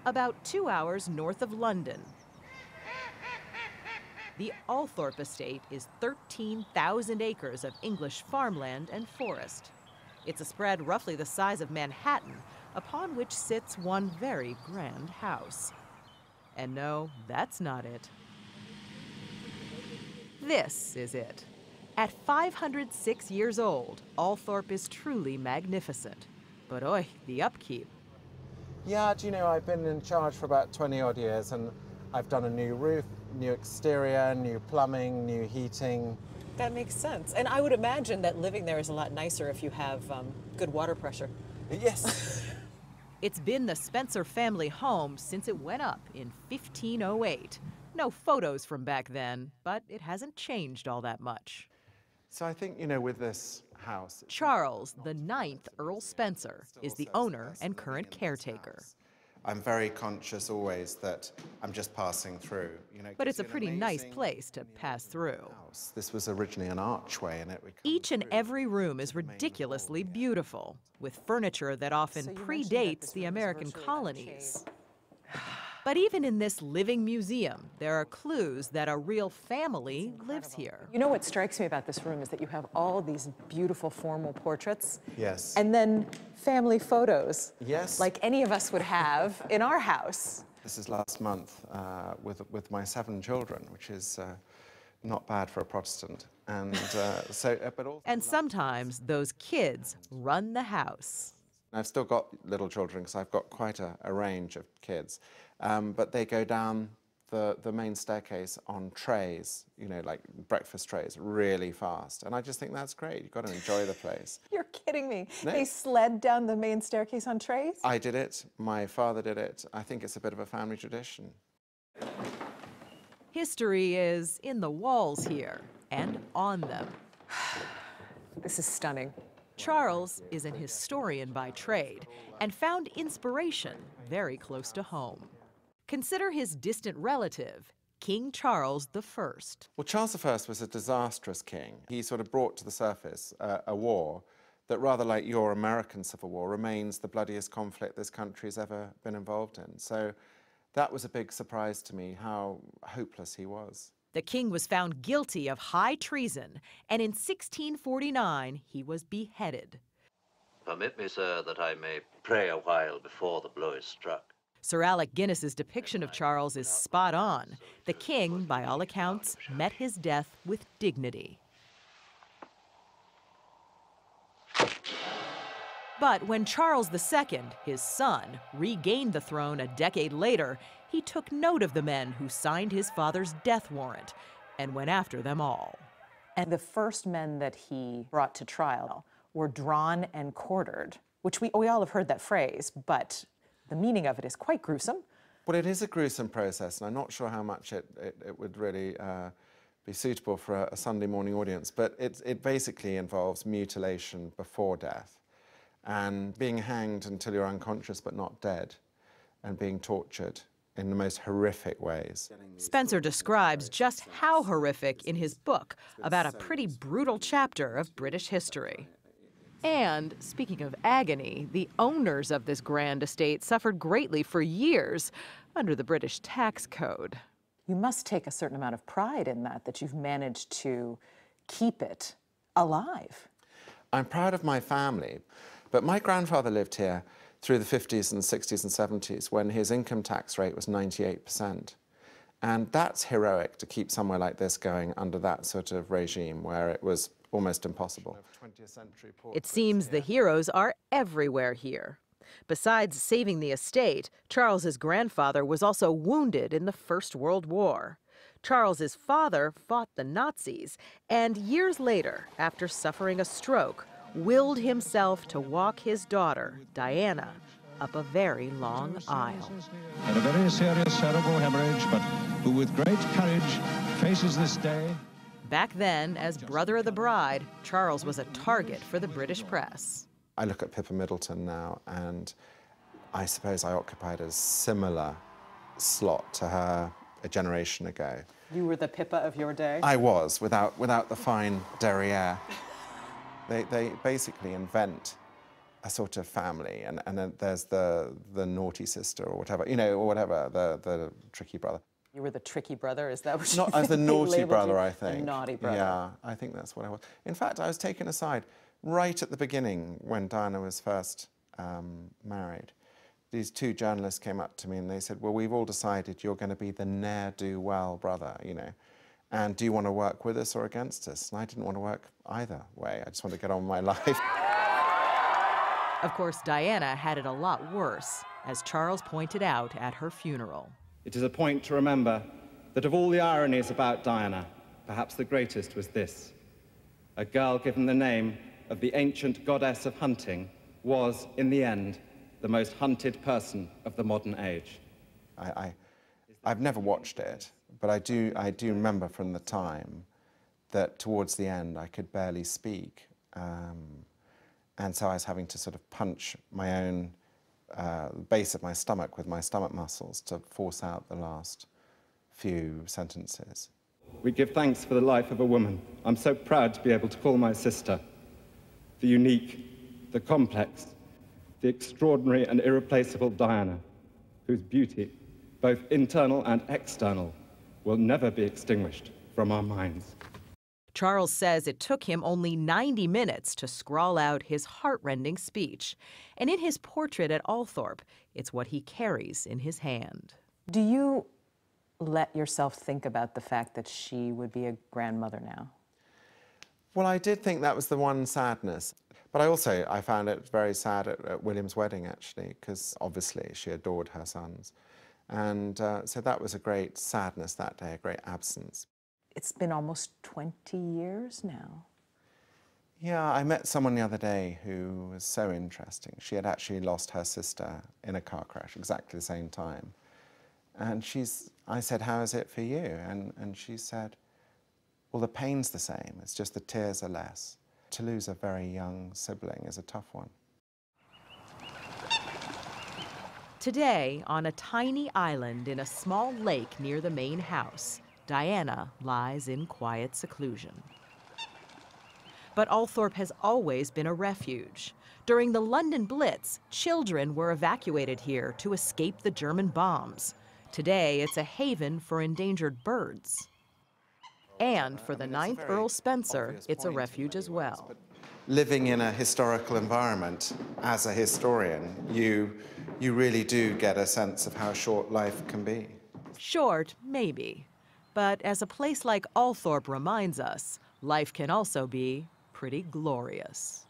About 2 hours north of London. The Althorp estate is 13,000 acres of English farmland and forest. It's a spread roughly the size of Manhattan, upon which sits one very grand house. And no, that's not it. This is it. At 506 years old, Althorp is truly magnificent. But oi, the upkeep. Yeah, do you know, I've been in charge for about 20-odd years, and I've done a new roof, new exterior, new plumbing, new heating. That makes sense. And I would imagine that living there is a lot nicer if you have good water pressure. Yes. It's been the Spencer family home since it went up in 1508. No photos from back then, but it hasn't changed all that much. So I think, you know, with this house... Charles, the 9th Earl Spencer, is the owner and current caretaker. I'm very conscious always that I'm just passing through. You know, but it's a pretty nice place to pass through. This was originally an archway, and it would Each and every room is ridiculously beautiful, with furniture that often predates the American colonies. But even in this living museum, there are clues that a real family lives here. You know what strikes me about this room is that you have all these beautiful formal portraits. Yes. And then family photos. Yes. Like any of us would have in our house. This is last month with my 7 children, which is not bad for a Protestant. And and sometimes those kids run the house. I've still got little children because I've got quite a range of kids, but they go down the main staircase on trays, you know, like breakfast trays, really fast. And I just think that's great. You've got to enjoy the place. You're kidding me. No. They sled down the main staircase on trays? I did it. My father did it. I think it's a bit of a family tradition. History is in the walls here and on them. This is stunning. Charles is an historian by trade and found inspiration very close to home. Consider his distant relative, King Charles I. Well, Charles I was a disastrous king. He sort of brought to the surface a war that, rather like your American Civil War, remains the bloodiest conflict this country's ever been involved in. So that was a big surprise to me, how hopeless he was. The king was found guilty of high treason, and in 1649 he was beheaded. Permit me, sir, that I may pray a while before the blow is struck. Sir Alec Guinness's depiction of Charles is spot on. The king, by all accounts, met his death with dignity. But when Charles II, his son, regained the throne a decade later, he took note of the men who signed his father's death warrant and went after them all. And the first men that he brought to trial were drawn and quartered, which we all have heard that phrase, but the meaning of it is quite gruesome. Well, it is a gruesome process, and I'm not sure how much it would really be suitable for a Sunday morning audience, but it basically involves mutilation before death and being hanged until you're unconscious but not dead and being tortured in the most horrific ways. Spencer describes just how horrific in his book about a pretty brutal chapter of British history. And speaking of agony, the owners of this grand estate suffered greatly for years under the British tax code. You must take a certain amount of pride in that you've managed to keep it alive. I'm proud of my family, but my grandfather lived here through the 50s and 60s and 70s when his income tax rate was 98%. And that's heroic to keep somewhere like this going under that sort of regime where it was almost impossible. It seems the heroes are everywhere here. Besides saving the estate, Charles's grandfather was also wounded in the First World War. Charles's father fought the Nazis, and years later, after suffering a stroke, willed himself to walk his daughter, Diana, up a very long aisle. Had a very serious cerebral hemorrhage, but who with great courage faces this day. Back then, as brother of the bride, Charles was a target for the British press. I look at Pippa Middleton now, and I suppose I occupied a similar slot to her a generation ago. You were the Pippa of your day? I was, without the fine derriere. They basically invent a sort of family, and then there's the naughty sister or whatever, you know, or whatever, the tricky brother. You were the tricky brother, is that what you Not as the naughty brother, you? I think. The naughty brother. Yeah, I think that's what I was. In fact, I was taken aside right at the beginning when Diana was first married. These two journalists came up to me and they said, well, we've all decided you're going to be the ne'er-do-well brother, you know, and do you want to work with us or against us? And I didn't want to work either way. I just wanted to get on with my life. Of course, Diana had it a lot worse, as Charles pointed out at her funeral. It is a point to remember that of all the ironies about Diana, perhaps the greatest was this. A girl given the name of the ancient goddess of hunting was, in the end, the most hunted person of the modern age. I've never watched it, but I do remember from the time that towards the end I could barely speak. And so I was having to sort of punch my own base of my stomach with my stomach muscles to force out the last few sentences. We give thanks for the life of a woman I'm so proud to be able to call my sister. The unique, the complex, the extraordinary and irreplaceable Diana, whose beauty, both internal and external, will never be extinguished from our minds. Charles says it took him only 90 minutes to scrawl out his heartrending speech. And in his portrait at Althorp, it's what he carries in his hand. Do you let yourself think about the fact that she would be a grandmother now? Well, I did think that was the one sadness. But I found it very sad at William's wedding, actually, because obviously she adored her sons. And so that was a great sadness that day, a great absence. It's been almost 20 years now. Yeah, I met someone the other day who was so interesting. She had actually lost her sister in a car crash exactly the same time. And I said, how is it for you? And she said, well, the pain's the same, it's just the tears are less. To lose a very young sibling is a tough one. Today, on a tiny island in a small lake near the main house, Diana lies in quiet seclusion. But Althorp has always been a refuge. During the London Blitz, children were evacuated here to escape the German bombs. Today, it's a haven for endangered birds. And for the 9th Earl Spencer, it's a refuge as well. Living in a historical environment, as a historian, you really do get a sense of how short life can be. Short, maybe. But as a place like Althorp reminds us, life can also be pretty glorious.